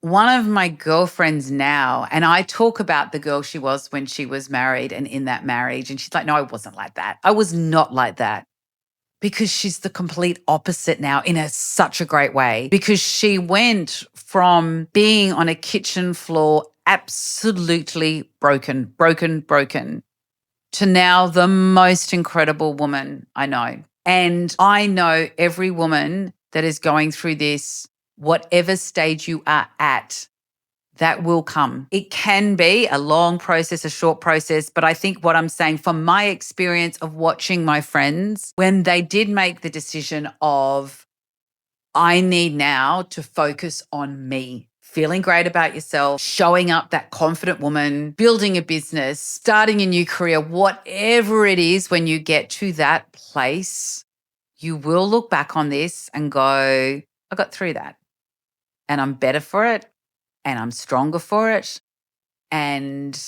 one of my girlfriends now, and I talk about the girl she was when she was married and in that marriage. And she's like, no, I wasn't like that. I was not like that. Because she's the complete opposite now in such a great way. Because she went from being on a kitchen floor, absolutely broken, to now the most incredible woman I know. And I know every woman that is going through this, whatever stage you are at, that will come. It can be a long process, a short process, but I think what I'm saying from my experience of watching my friends, when they did make the decision of, I need now to focus on me, feeling great about yourself, showing up that confident woman, building a business, starting a new career, whatever it is, when you get to that place, you will look back on this and go, I got through that and I'm better for it and I'm stronger for it and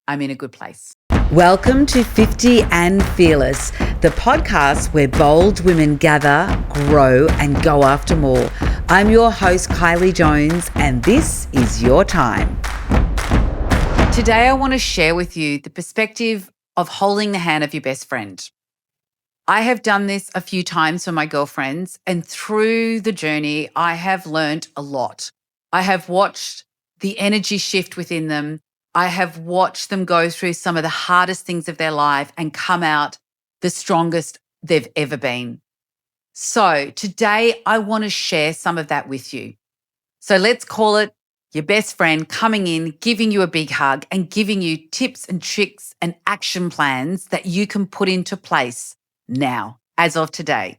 I'm in a good place. Welcome to 50 and Fearless, the podcast where bold women gather, grow, and go after more. I'm your host, Kylie Jones, and this is your time. Today, I want to share with you the perspective of holding the hand of your best friend. I have done this a few times for my girlfriends, and through the journey, I have learned a lot. I have watched the energy shift within them. I have watched them go through some of the hardest things of their life and come out the strongest they've ever been. So today, I want to share some of that with you. So let's call it your best friend coming in, giving you a big hug and giving you tips and tricks and action plans that you can put into place now, as of today.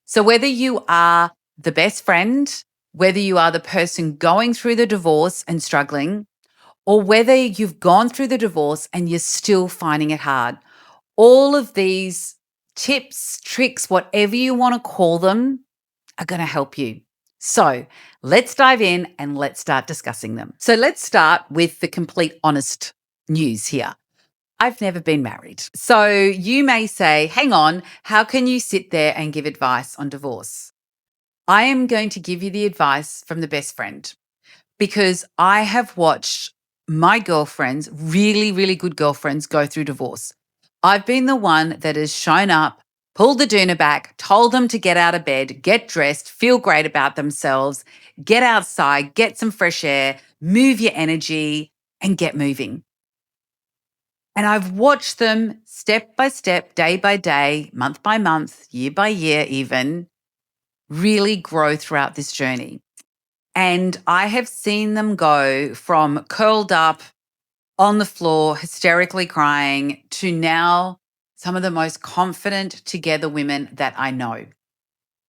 So whether you are the best friend, whether you are the person going through the divorce and struggling, or whether you've gone through the divorce and you're still finding it hard, all of these tips, tricks, whatever you want to call them, are going to help you. So let's dive in and let's start discussing them. So let's start with the complete honest news here. I've never been married. So you may say, hang on, how can you sit there and give advice on divorce? I am going to give you the advice from the best friend because I have watched my girlfriends, really, really good girlfriends, go through divorce. I've been the one that has shown up, pulled the doona back, told them to get out of bed, get dressed, feel great about themselves, get outside, get some fresh air, move your energy, and get moving. And I've watched them step by step, day by day, month by month, year by year even, really grow throughout this journey. And I have seen them go from curled up on the floor, hysterically crying, to now some of the most confident together women that I know.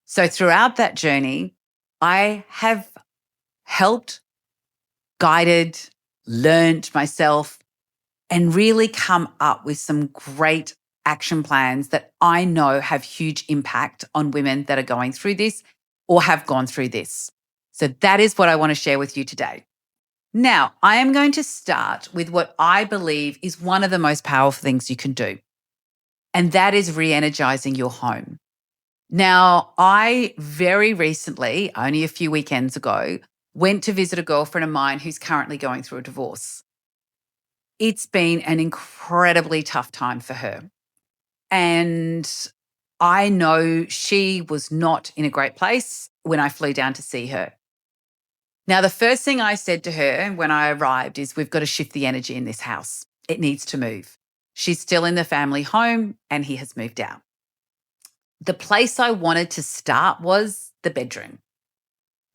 So throughout that journey, I have helped, guided, learned myself, and really come up with some great action plans that I know have huge impact on women that are going through this or have gone through this. So that is what I want to share with you today. Now, I am going to start with what I believe is one of the most powerful things you can do, and that is re-energizing your home. Now, I very recently, only a few weekends ago, went to visit a girlfriend of mine who's currently going through a divorce. It's been an incredibly tough time for her. And I know she was not in a great place when I flew down to see her. Now, the first thing I said to her when I arrived is, we've got to shift the energy in this house. It needs to move. She's still in the family home and he has moved out. The place I wanted to start was the bedroom,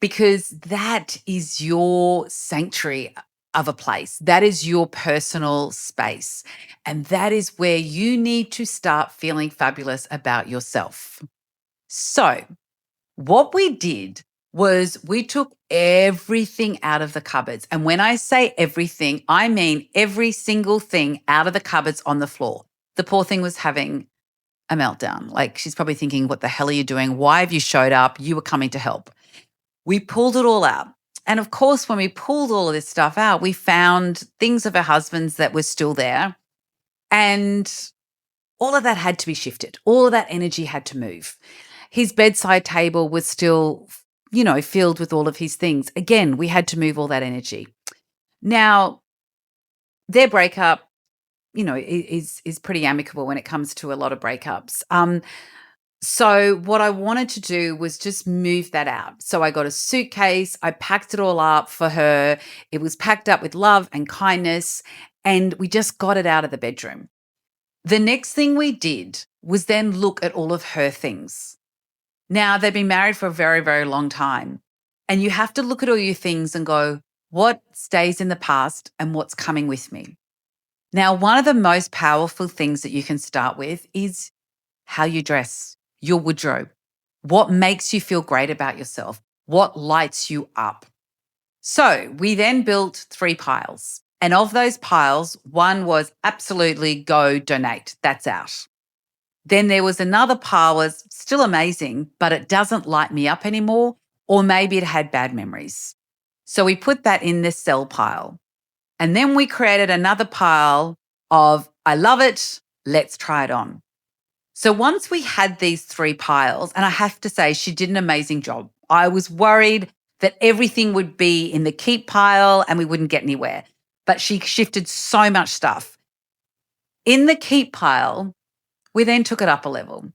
because that is your sanctuary of a place. That is your personal space. And that is where you need to start feeling fabulous about yourself. So what we did was we took everything out of the cupboards. And when I say everything, I mean every single thing out of the cupboards on the floor. The poor thing was having a meltdown. Like, she's probably thinking, what the hell are you doing? Why have you showed up? You were coming to help. We pulled it all out. And of course, when we pulled all of this stuff out, we found things of her husband's that were still there. And all of that had to be shifted. All of that energy had to move. His bedside table was still, filled with all of his things. Again, we had to move all that energy. Now, their breakup, is pretty amicable when it comes to a lot of breakups. So what I wanted to do was just move that out. So I got a suitcase, I packed it all up for her. It was packed up with love and kindness, and we just got it out of the bedroom. The next thing we did was then look at all of her things. Now, they've been married for a very, very long time, and you have to look at all your things and go, what stays in the past and what's coming with me? Now, one of the most powerful things that you can start with is how you dress, your wardrobe. What makes you feel great about yourself? What lights you up? So we then built 3 piles. And of those piles, one was absolutely go donate. That's out. Then there was another pile was still amazing, but it doesn't light me up anymore, or maybe it had bad memories. So we put that in the sell pile. And then we created another pile of I love it, let's try it on. So once we had these 3 piles, and I have to say she did an amazing job. I was worried that everything would be in the keep pile and we wouldn't get anywhere, but she shifted so much stuff. In the keep pile, we then took it up a level.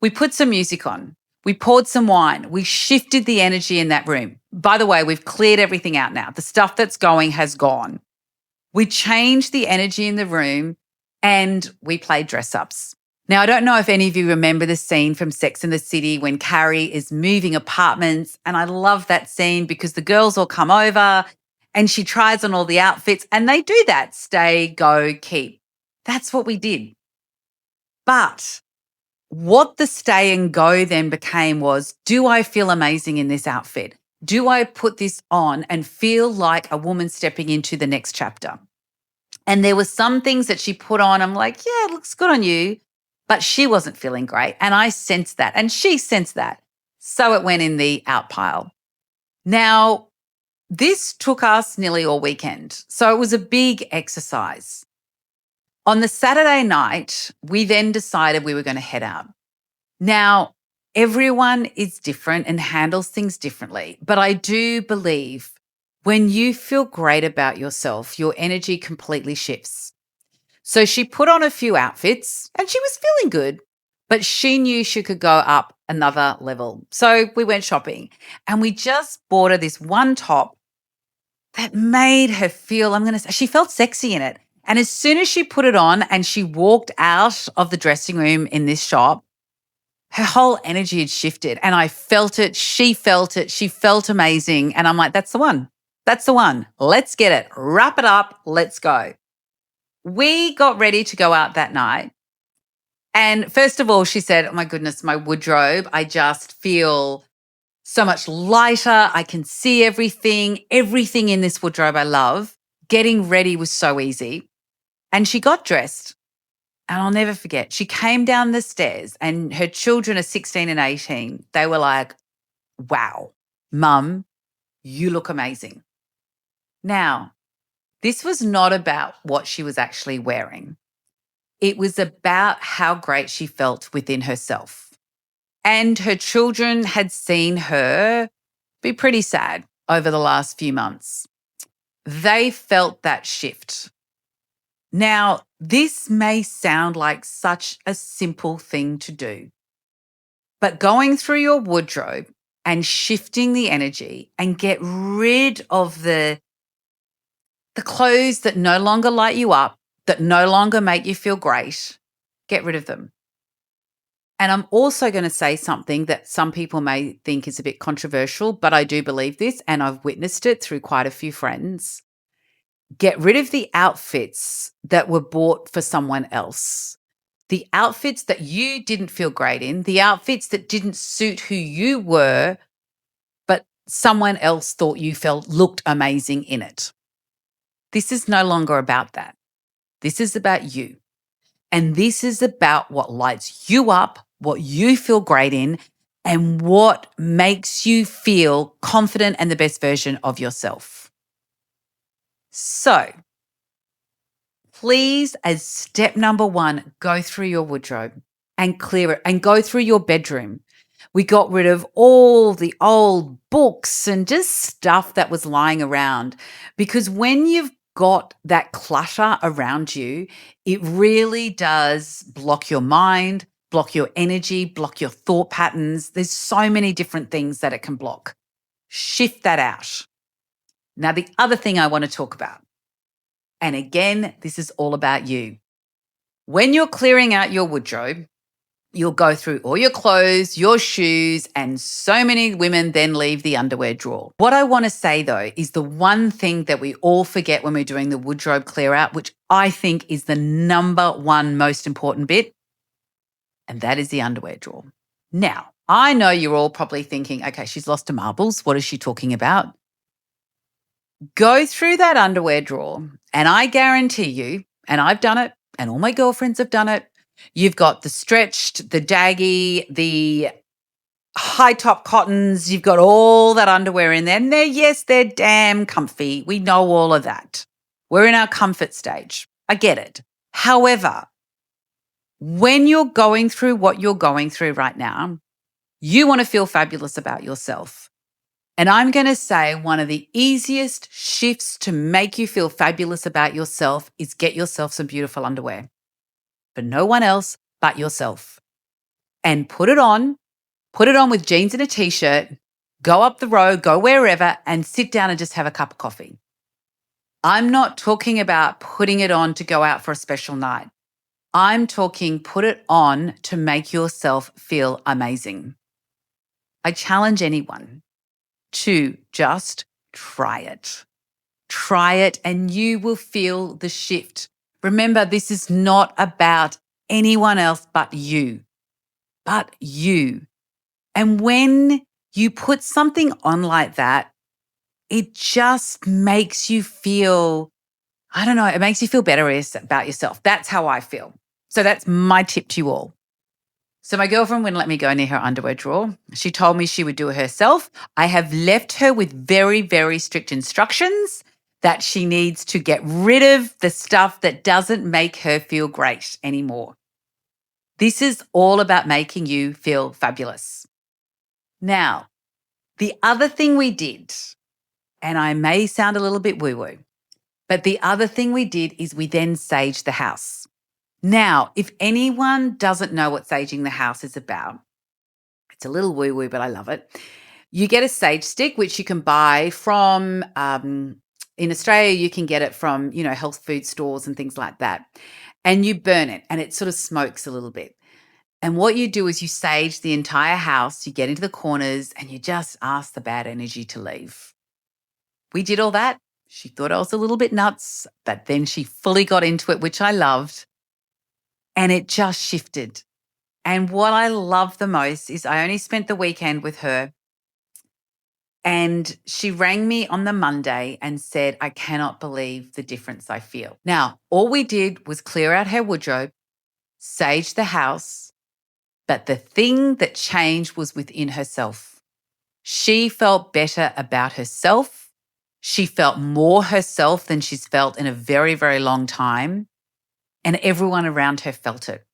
We put some music on. We poured some wine. We shifted the energy in that room. By the way, we've cleared everything out now. The stuff that's going has gone. We changed the energy in the room and we played dress ups. Now, I don't know if any of you remember the scene from Sex and the City when Carrie is moving apartments. And I love that scene because the girls all come over and she tries on all the outfits and they do that. Stay, go, keep. That's what we did. But what the stay and go then became was, do I feel amazing in this outfit? Do I put this on and feel like a woman stepping into the next chapter? And there were some things that she put on. I'm like, yeah, it looks good on you. But she wasn't feeling great. And I sensed that. And she sensed that. So it went in the out pile. Now, this took us nearly all weekend. So it was a big exercise. On the Saturday night, we then decided we were going to head out. Now, everyone is different and handles things differently. But I do believe when you feel great about yourself, your energy completely shifts. So she put on a few outfits and she was feeling good, but she knew she could go up another level. So we went shopping and we just bought her this one top that made her feel, she felt sexy in it. And as soon as she put it on and she walked out of the dressing room in this shop, her whole energy had shifted and I felt it. She felt amazing. And I'm like, that's the one. That's the one. Let's get it. Wrap it up. Let's go. We got ready to go out that night. And first of all, she said, oh my goodness, my wardrobe, I just feel so much lighter. I can see everything in this wardrobe I love. Getting ready was so easy. And she got dressed. And I'll never forget, she came down the stairs and her children are 16 and 18. They were like, wow, Mum, you look amazing. Now, this was not about what she was actually wearing. It was about how great she felt within herself. And her children had seen her be pretty sad over the last few months. They felt that shift. Now, this may sound like such a simple thing to do, but going through your wardrobe and shifting the energy and get rid of the clothes that no longer light you up, that no longer make you feel great, get rid of them. And I'm also going to say something that some people may think is a bit controversial, but I do believe this and I've witnessed it through quite a few friends. Get rid of the outfits that were bought for someone else. The outfits that you didn't feel great in, the outfits that didn't suit who you were, but someone else thought you looked amazing in it. This is no longer about that. This is about you. And this is about what lights you up, what you feel great in, and what makes you feel confident and the best version of yourself. So, please, as step number 1, go through your wardrobe and clear it and go through your bedroom. We got rid of all the old books and just stuff that was lying around. Because when you've got that clutter around you, it really does block your mind, block your energy, block your thought patterns. There's so many different things that it can block. Shift that out. Now, the other thing I want to talk about, and again, this is all about you. When you're clearing out your wardrobe, you'll go through all your clothes, your shoes, and so many women then leave the underwear drawer. What I want to say though is the one thing that we all forget when we're doing the wardrobe clear out, which I think is the number one most important bit, and that is the underwear drawer. Now, I know you're all probably thinking, okay, she's lost her marbles. What is she talking about? Go through that underwear drawer, and I guarantee you, and I've done it, and all my girlfriends have done it, you've got the stretched, the daggy, the high top cottons, you've got all that underwear in there. And they're damn comfy. We know all of that. We're in our comfort stage. I get it. However, when you're going through what you're going through right now, you want to feel fabulous about yourself. And I'm going to say one of the easiest shifts to make you feel fabulous about yourself is get yourself some beautiful underwear for no one else but yourself. And put it on with jeans and a t-shirt, go up the road, go wherever, and sit down and just have a cup of coffee. I'm not talking about putting it on to go out for a special night. I'm talking put it on to make yourself feel amazing. I challenge anyone to just try it. Try it and you will feel the shift. Remember, this is not about anyone else but you. But you. And when you put something on like that, it just makes you feel, I don't know, it makes you feel better about yourself. That's how I feel. So that's my tip to you all. So my girlfriend wouldn't let me go near her underwear drawer. She told me she would do it herself. I have left her with very, very strict instructions that she needs to get rid of the stuff that doesn't make her feel great anymore. This is all about making you feel fabulous. Now, the other thing we did, and I may sound a little bit woo-woo, but the other thing we did is we then saged the house. Now, if anyone doesn't know what saging the house is about, it's a little woo-woo, but I love it. You get a sage stick, which you can buy from, in Australia, you can get it from, health food stores and things like that. And you burn it and it sort of smokes a little bit. And what you do is you sage the entire house, you get into the corners and you just ask the bad energy to leave. We did all that. She thought I was a little bit nuts, but then she fully got into it, which I loved. And it just shifted. And what I love the most is I only spent the weekend with her. And she rang me on the Monday and said, I cannot believe the difference I feel. Now, all we did was clear out her wardrobe, sage the house, but the thing that changed was within herself. She felt better about herself. She felt more herself than she's felt in a very, very long time. And everyone around her felt it.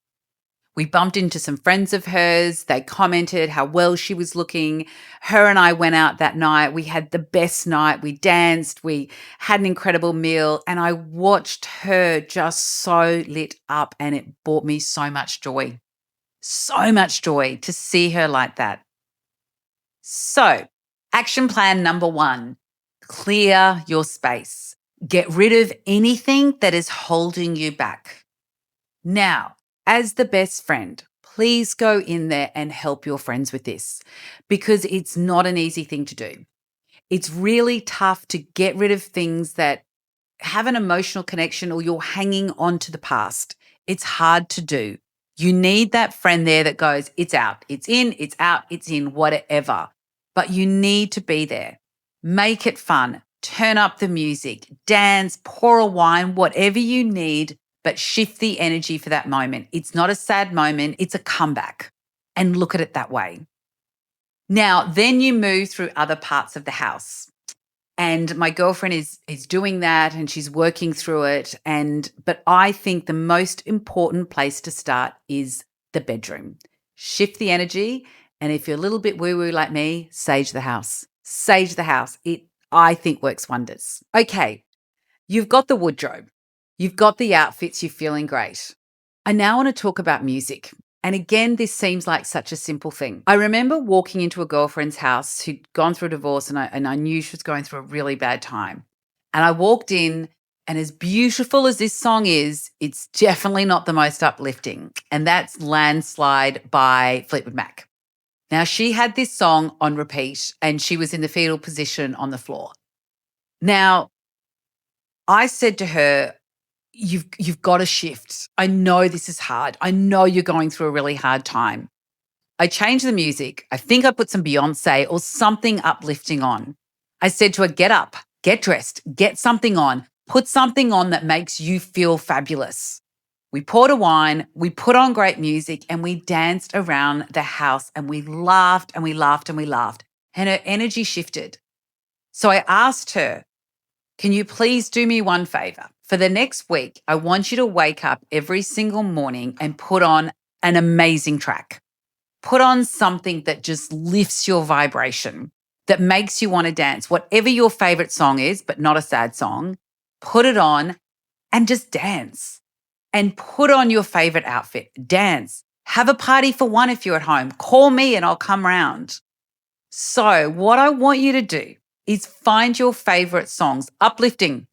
We bumped into some friends of hers. They commented how well she was looking. Her and I went out that night. We had the best night. We danced. We had an incredible meal. And I watched her just so lit up and it brought me so much joy. So much joy to see her like that. So, action plan number 1, clear your space. Get rid of anything that is holding you back. Now, as the best friend, please go in there and help your friends with this because it's not an easy thing to do. It's really tough to get rid of things that have an emotional connection or you're hanging on to the past. It's hard to do. You need that friend there that goes, it's out, it's in, it's out, it's in, whatever. But you need to be there. Make it fun. Turn up the music, dance, pour a wine, whatever you need, but shift the energy for that moment. It's not a sad moment, it's a comeback. And look at it that way. Now, then you move through other parts of the house. And my girlfriend is doing that and she's working through it. But I think the most important place to start is the bedroom. Shift the energy And if you're a little bit woo-woo like me, sage the house. Sage the house. It, I think, works wonders. Okay, you've got the wardrobe. You've got the outfits. You're feeling great. I now want to talk about music. And again, this seems like such a simple thing. I remember walking into a girlfriend's house who'd gone through a divorce, and I knew she was going through a really bad time. And I walked in, and as beautiful as this song is, it's definitely not the most uplifting. And that's Landslide by Fleetwood Mac. Now, she had this song on repeat, and she was in the fetal position on the floor. Now, I said to her, You've got to shift. I know this is hard. I know you're going through a really hard time. I changed the music. I think I put some Beyonce or something uplifting on. I said to her, get up, get dressed, get something on, put something on that makes you feel fabulous. We poured a wine, we put on great music, and we danced around the house, and we laughed and we laughed and we laughed. And her energy shifted. So I asked her, can you please do me one favor? For the next week, I want you to wake up every single morning and put on an amazing track. Put on something that just lifts your vibration, that makes you want to dance. Whatever your favorite song is, but not a sad song, put it on and just dance. And put on your favorite outfit, dance. Have a party for one if you're at home. Call me and I'll come round. So what I want you to do is find your favorite songs, uplifting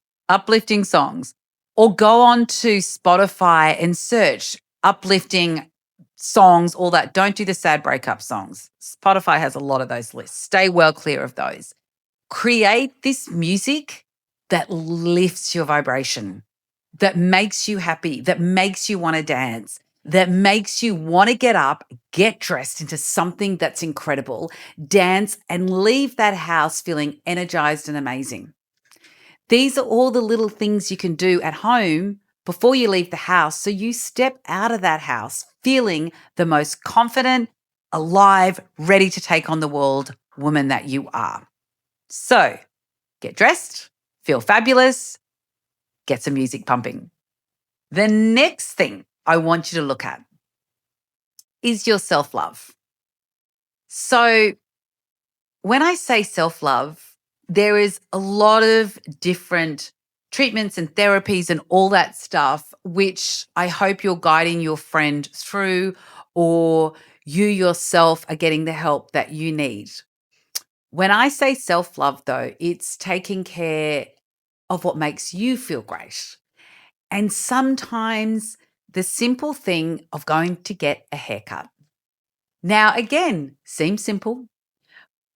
songs, or go on to Spotify and search uplifting songs, all that. Don't do the sad breakup songs. Spotify has a lot of those lists. Stay well clear of those. Create this music that lifts your vibration, that makes you happy, that makes you want to dance, that makes you want to get up, get dressed into something that's incredible, dance, and leave that house feeling energized and amazing. These are all the little things you can do at home before you leave the house, so you step out of that house feeling the most confident, alive, ready to take on the world woman that you are. So get dressed, feel fabulous, get some music pumping. The next thing I want you to look at is your self-love. So when I say self-love, there is a lot of different treatments and therapies and all that stuff, which I hope you're guiding your friend through, or you yourself are getting the help that you need. When I say self-love, though, it's taking care of what makes you feel great. And sometimes the simple thing of going to get a haircut. Now, again, seems simple,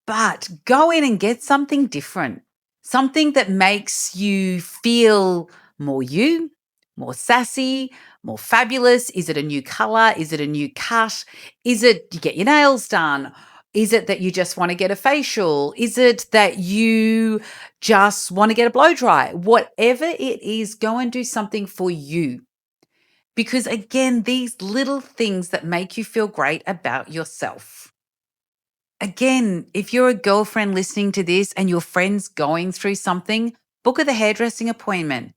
but go in and get something different, something that makes you feel more you, more sassy, more fabulous. Is it a new color? Is it a new cut? Is it you get your nails done? Is it that you just want to get a facial? Is it that you just want to get a blow dry? Whatever it is, go and do something for you. Because again, these little things that make you feel great about yourself. Again, if you're a girlfriend listening to this and your friend's going through something, book her the hairdressing appointment.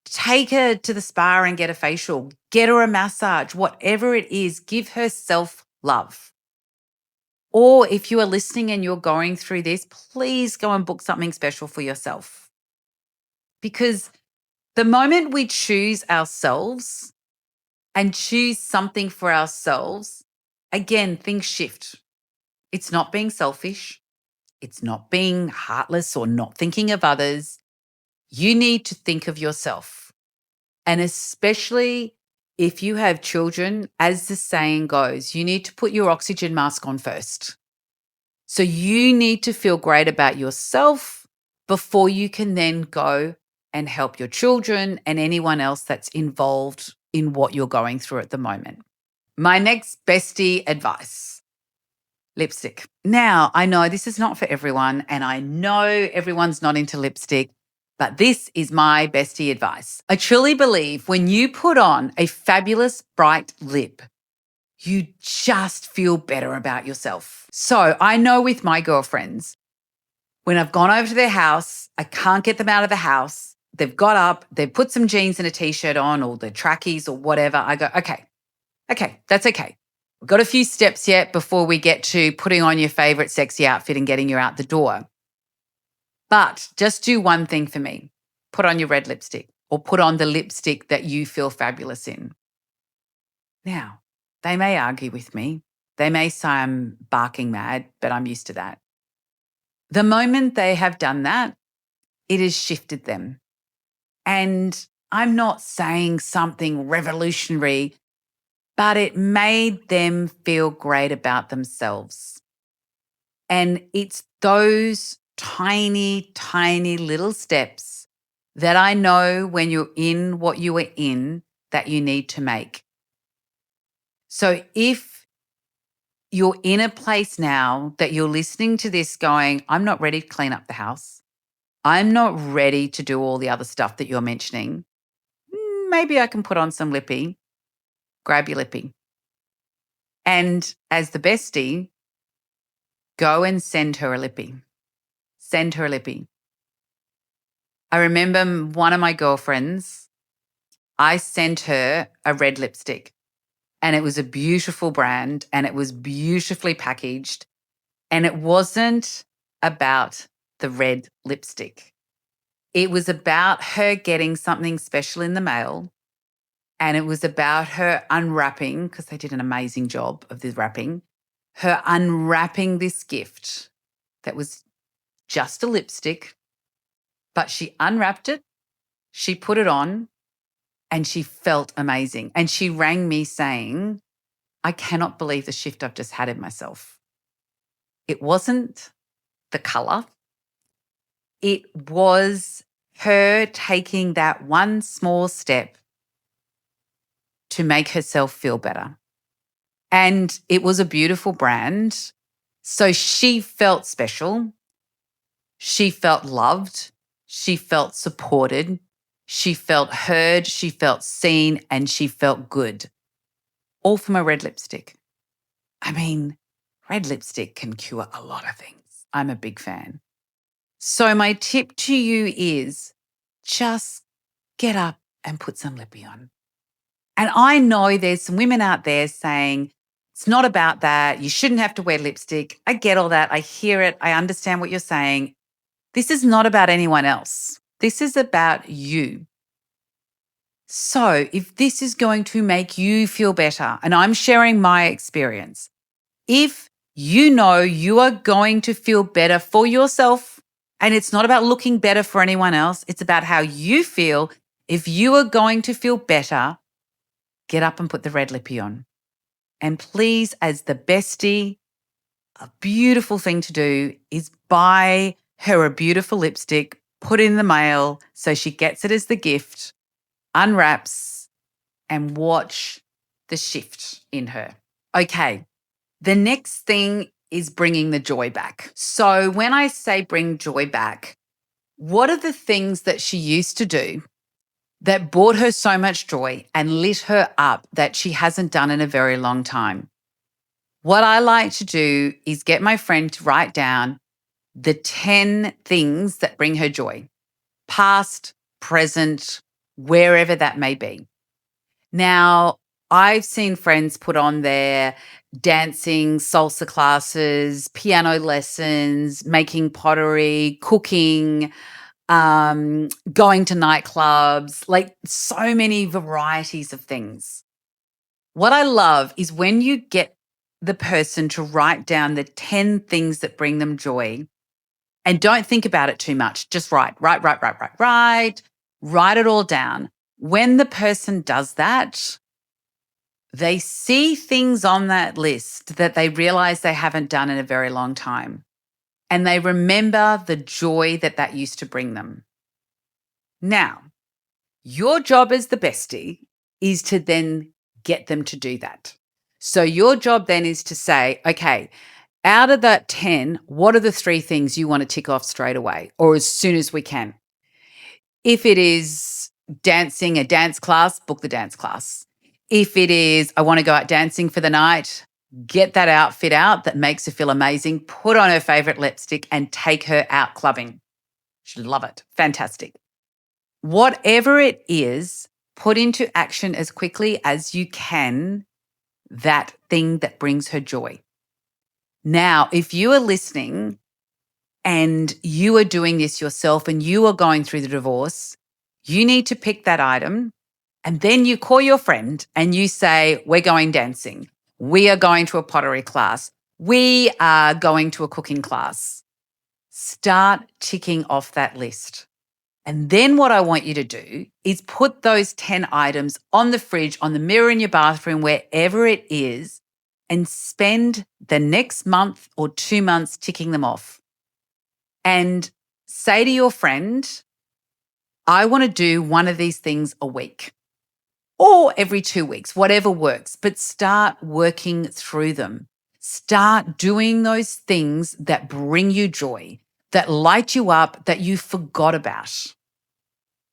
Take her to the spa and get a facial. Get her a massage. Whatever it is, give her self-love. Or if you are listening and you're going through this, please go and book something special for yourself. Because the moment we choose ourselves and choose something for ourselves, again, things shift. It's not being selfish. It's not being heartless or not thinking of others. You need to think of yourself. And especially if you have children, as the saying goes, you need to put your oxygen mask on first. So you need to feel great about yourself before you can then go and help your children and anyone else that's involved in what you're going through at the moment. My next bestie advice: lipstick. Now, I know this is not for everyone, and I know everyone's not into lipstick, but this is my bestie advice. I truly believe when you put on a fabulous bright lip, you just feel better about yourself. So I know with my girlfriends, when I've gone over to their house, I can't get them out of the house. They've got up, they've put some jeans and a t-shirt on, or the trackies or whatever. I go, okay, that's okay. We've got a few steps yet before we get to putting on your favorite sexy outfit and getting you out the door. But just do one thing for me. Put on your red lipstick or put on the lipstick that you feel fabulous in. Now, they may argue with me. They may say I'm barking mad, but I'm used to that. The moment they have done that, it has shifted them. And I'm not saying something revolutionary, but it made them feel great about themselves. And it's those tiny, tiny little steps that I know when you're in what you are in that you need to make. So if you're in a place now that you're listening to this going, I'm not ready to clean up the house. I'm not ready to do all the other stuff that you're mentioning. Maybe I can put on some lippy. Grab your lippy. And as the bestie, go and send her a lippy. Send her a lippy. I remember one of my girlfriends, I sent her a red lipstick and it was a beautiful brand and it was beautifully packaged. And it wasn't about the red lipstick. It was about her getting something special in the mail. And it was about her unwrapping, because they did an amazing job of the wrapping, her unwrapping this gift that was just a lipstick, but she unwrapped it, she put it on, and she felt amazing. And she rang me saying, I cannot believe the shift I've just had in myself. It wasn't the color. It was her taking that one small step to make herself feel better. And it was a beautiful brand. So she felt special. She felt loved. She felt supported. She felt heard. She felt seen. And she felt good. All from a red lipstick. I mean, red lipstick can cure a lot of things. I'm a big fan. So my tip to you is just get up and put some lippy on. And I know there's some women out there saying, it's not about that. You shouldn't have to wear lipstick. I get all that. I hear it. I understand what you're saying. This is not about anyone else. This is about you. So if this is going to make you feel better, and I'm sharing my experience, if you know you are going to feel better for yourself, and it's not about looking better for anyone else, it's about how you feel. If you are going to feel better, get up and put the red lippy on. And please, as the bestie, a beautiful thing to do is buy her a beautiful lipstick, put it in the mail so she gets it as the gift, unwraps, and watch the shift in her. Okay, the next thing is bringing the joy back. So when I say bring joy back, what are the things that she used to do that brought her so much joy and lit her up that she hasn't done in a very long time? What I like to do is get my friend to write down the 10 things that bring her joy, past, present, wherever that may be. Now, I've seen friends put on their dancing, salsa classes, piano lessons, making pottery, cooking, going to nightclubs, like so many varieties of things. What I love is when you get the person to write down the 10 things that bring them joy and don't think about it too much. Just write it all down. When the person does that, they see things on that list that they realize they haven't done in a very long time. And they remember the joy that that used to bring them. Now, your job as the bestie is to then get them to do that. So your job then is to say, okay, out of that 10, what are the 3 things you want to tick off straight away or as soon as we can? If it is dancing, a dance class, book the dance class. If it is, I want to go out dancing for the night, get that outfit out that makes her feel amazing, put on her favorite lipstick and take her out clubbing. She'd love it. Fantastic. Whatever it is, put into action as quickly as you can that thing that brings her joy. Now, if you are listening and you are doing this yourself and you are going through the divorce, you need to pick that item and then you call your friend and you say, we're going dancing. We are going to a pottery class. We are going to a cooking class. Start ticking off that list. And then what I want you to do is put those 10 items on the fridge, on the mirror in your bathroom, wherever it is, and spend the next month or 2 months ticking them off. And say to your friend, I want to do one of these things a week or every 2 weeks, whatever works, but start working through them. Start doing those things that bring you joy, that light you up, that you forgot about.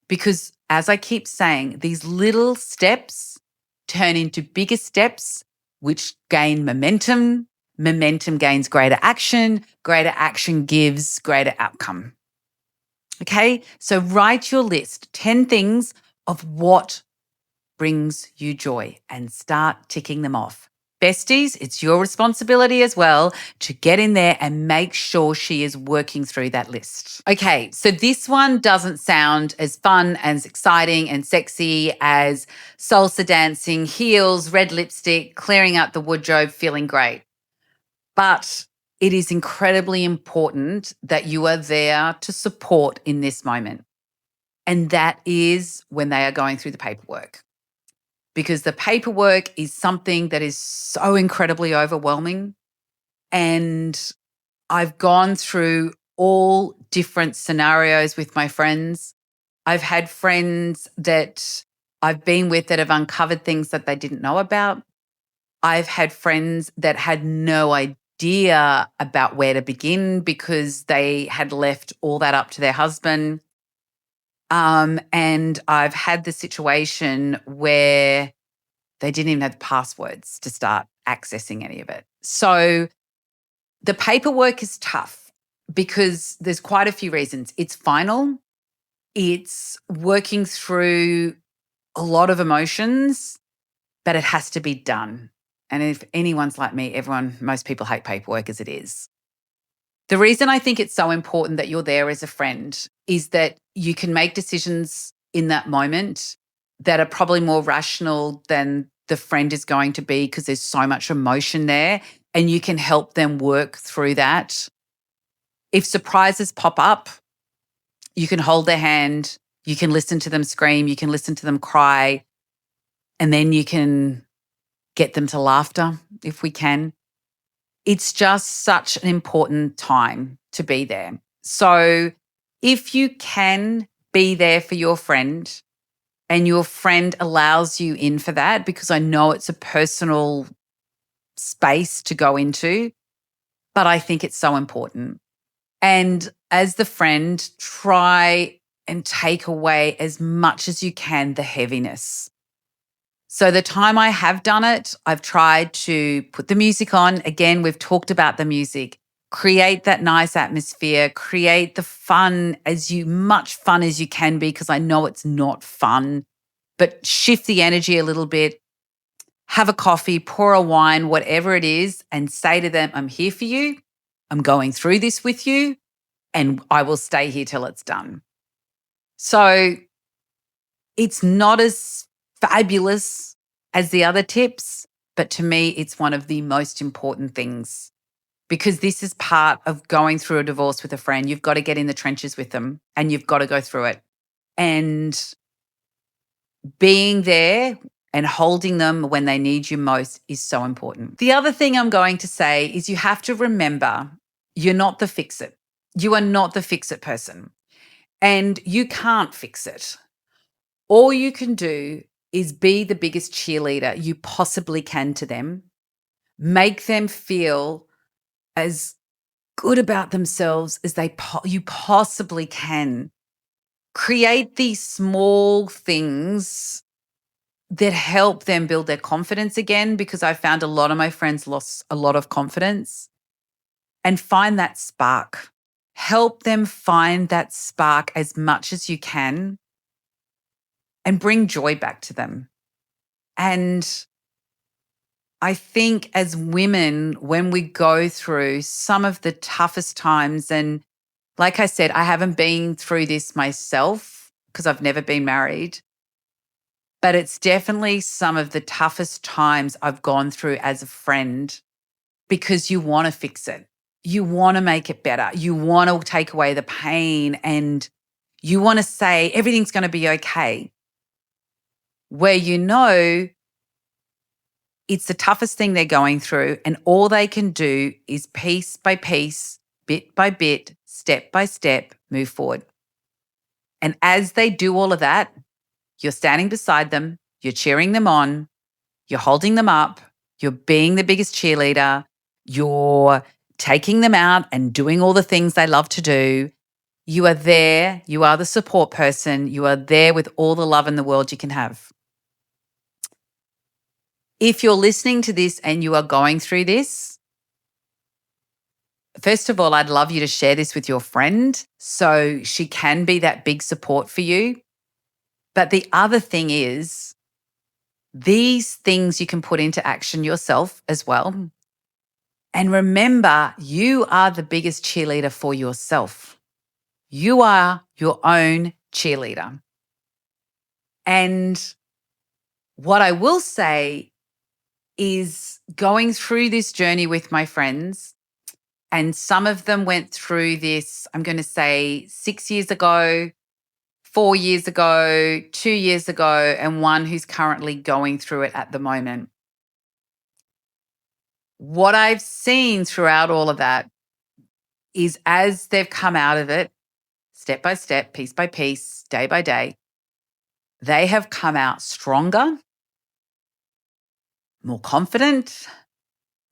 Because as I keep saying, these little steps turn into bigger steps, which gain momentum. Momentum gains greater action gives greater outcome. Okay, so write your list, 10 things of what brings you joy and start ticking them off. Besties, it's your responsibility as well to get in there and make sure she is working through that list. Okay, so this one doesn't sound as fun, as exciting and sexy as salsa dancing, heels, red lipstick, clearing out the wardrobe, feeling great. But it is incredibly important that you are there to support in this moment. And that is when they are going through the paperwork. Because the paperwork is something that is so incredibly overwhelming. And I've gone through all different scenarios with my friends. I've had friends that I've been with that have uncovered things that they didn't know about. I've had friends that had no idea about where to begin because they had left all that up to their husband. And I've had the situation where they didn't even have the passwords to start accessing any of it. So the paperwork is tough because there's quite a few reasons. It's final. It's working through a lot of emotions, but it has to be done. And if anyone's like me, most people hate paperwork as it is. The reason I think it's so important that you're there as a friend is that you can make decisions in that moment that are probably more rational than the friend is going to be because there's so much emotion there, and you can help them work through that. If surprises pop up, you can hold their hand, you can listen to them scream, you can listen to them cry, and then you can get them to laughter if we can. It's just such an important time to be there. So if you can be there for your friend and your friend allows you in for that, because I know it's a personal space to go into, but I think it's so important. And as the friend, try and take away as much as you can the heaviness. So the time I have done it, I've tried to put the music on. Again, we've talked about the music. Create that nice atmosphere. Create the fun, much fun as you can be, because I know it's not fun. But shift the energy a little bit. Have a coffee, pour a wine, whatever it is, and say to them, I'm here for you. I'm going through this with you, and I will stay here till it's done. So it's not as fabulous as the other tips, but to me, it's one of the most important things because this is part of going through a divorce with a friend. You've got to get in the trenches with them and you've got to go through it. And being there and holding them when they need you most is so important. The other thing I'm going to say is you have to remember you're not the fix-it. You are not the fix-it person and you can't fix it. All you can do is be the biggest cheerleader you possibly can to them. Make them feel as good about themselves as you possibly can. Create these small things that help them build their confidence again, because I found a lot of my friends lost a lot of confidence. And find that spark. Help them find that spark as much as you can and bring joy back to them. And I think as women, when we go through some of the toughest times, and like I said, I haven't been through this myself because I've never been married, but it's definitely some of the toughest times I've gone through as a friend because you want to fix it. You want to make it better. You want to take away the pain and you want to say everything's going to be okay. Where you know it's the toughest thing they're going through, and all they can do is piece by piece, bit by bit, step by step, move forward. And as they do all of that, you're standing beside them, you're cheering them on, you're holding them up, you're being the biggest cheerleader, you're taking them out and doing all the things they love to do. You are there, you are the support person, you are there with all the love in the world you can have. If you're listening to this and you are going through this, first of all, I'd love you to share this with your friend so she can be that big support for you. But the other thing is, these things you can put into action yourself as well. And remember, you are the biggest cheerleader for yourself. You are your own cheerleader. And what I will say is going through this journey with my friends, and some of them went through this, I'm going to say 6 years ago, 4 years ago, 2 years ago, and one who's currently going through it at the moment. What I've seen throughout all of that is as they've come out of it, step by step, piece by piece, day by day, they have come out stronger, more confident,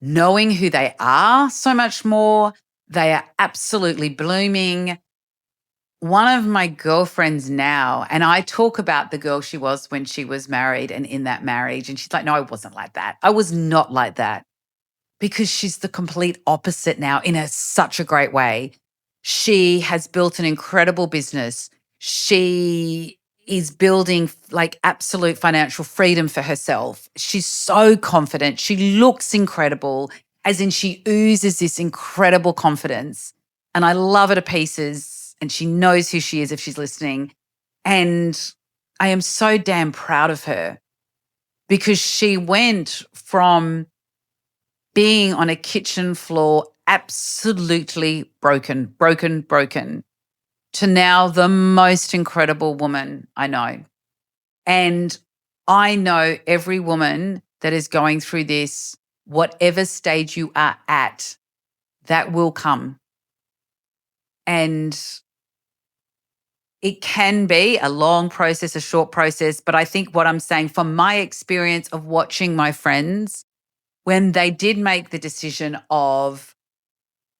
knowing who they are so much more. They are absolutely blooming. One of my girlfriends now, and I talk about the girl she was when she was married and in that marriage, and she's like, no, I wasn't like that. I was not like that. Because she's the complete opposite now in such a great way. She has built an incredible business. She is building like absolute financial freedom for herself. She's so confident. She looks incredible, as in she oozes this incredible confidence. And I love her to pieces. And she knows who she is if she's listening. And I am so damn proud of her because she went from being on a kitchen floor, absolutely broken, to now the most incredible woman I know. And I know every woman that is going through this, whatever stage you are at, that will come. And it can be a long process, a short process, but I think what I'm saying from my experience of watching my friends, when they did make the decision of,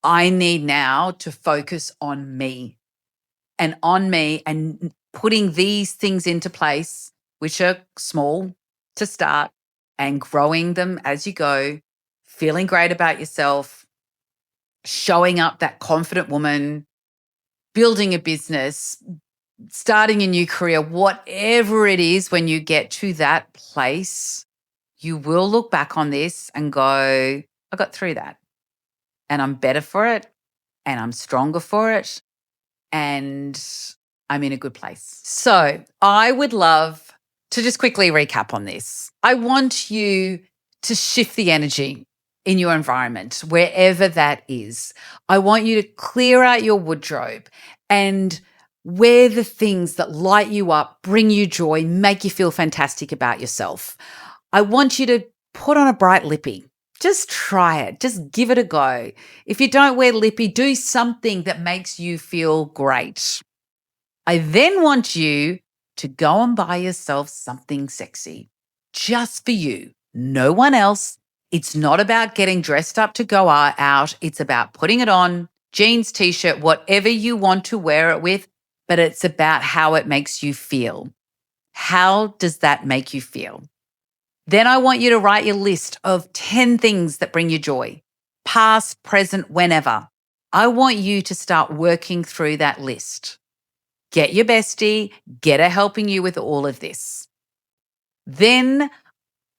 I need now to focus on me and putting these things into place, which are small to start, and growing them as you go, feeling great about yourself, showing up that confident woman, building a business, starting a new career, whatever it is, when you get to that place, you will look back on this and go, I got through that and I'm better for it and I'm stronger for it and I'm in a good place. So I would love to just quickly recap on this. I want you to shift the energy in your environment, wherever that is. I want you to clear out your wardrobe and wear the things that light you up, bring you joy, make you feel fantastic about yourself. I want you to put on a bright lippy. Just try it. Just give it a go. If you don't wear lippy, do something that makes you feel great. I then want you to go and buy yourself something sexy just for you, no one else. It's not about getting dressed up to go out. It's about putting it on, jeans, t-shirt, whatever you want to wear it with, but it's about how it makes you feel. How does that make you feel? Then I want you to write your list of 10 things that bring you joy, past, present, whenever. I want you to start working through that list. Get your bestie, get her helping you with all of this. Then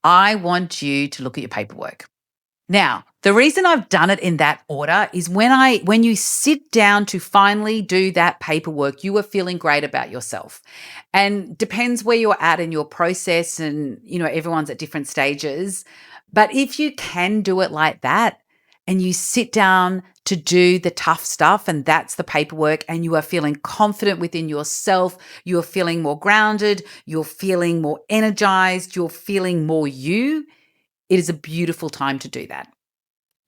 I want you to look at your paperwork. Now, the reason I've done it in that order is when you sit down to finally do that paperwork, you are feeling great about yourself. And depends where you're at in your process, and everyone's at different stages. But if you can do it like that and you sit down to do the tough stuff, and that's the paperwork, and you are feeling confident within yourself, you're feeling more grounded, you're feeling more energized, you're feeling more you, it is a beautiful time to do that.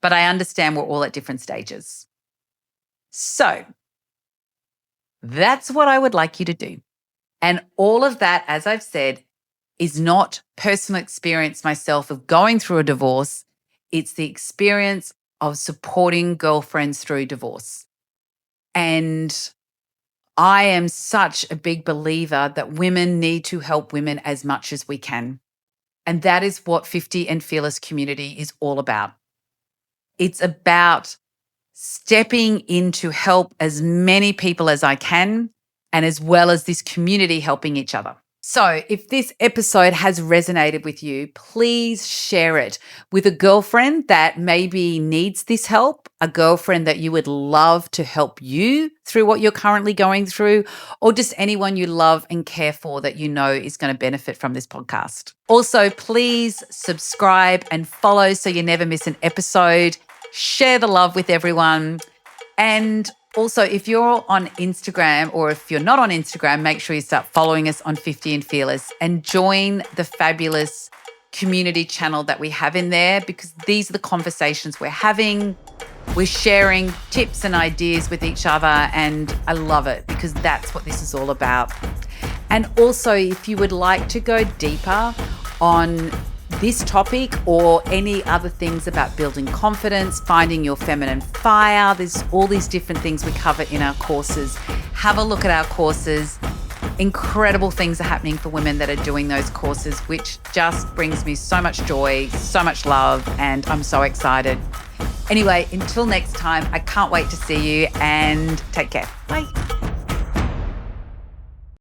But I understand we're all at different stages. So that's what I would like you to do. And all of that, as I've said, is not personal experience myself of going through a divorce. It's the experience of supporting girlfriends through divorce. And I am such a big believer that women need to help women as much as we can. And that is what 50 and Fearless community is all about. It's about stepping in to help as many people as I can, and as well as this community helping each other. So if this episode has resonated with you, please share it with a girlfriend that maybe needs this help, a girlfriend that you would love to help you through what you're currently going through, or just anyone you love and care for that you know is going to benefit from this podcast. Also, please subscribe and follow so you never miss an episode. Share the love with everyone. And also, if you're on Instagram, or if you're not on Instagram, make sure you start following us on 50 and Fearless and join the fabulous community channel that we have in there, because these are the conversations we're having. We're sharing tips and ideas with each other, and I love it because that's what this is all about. And also, if you would like to go deeper on this topic or any other things about building confidence, finding your feminine fire, there's all these different things we cover in our courses. Have a look at our courses. Incredible things are happening for women that are doing those courses, which just brings me so much joy, so much love, and I'm so excited. Anyway, until next time, I can't wait to see you, and take care. Bye.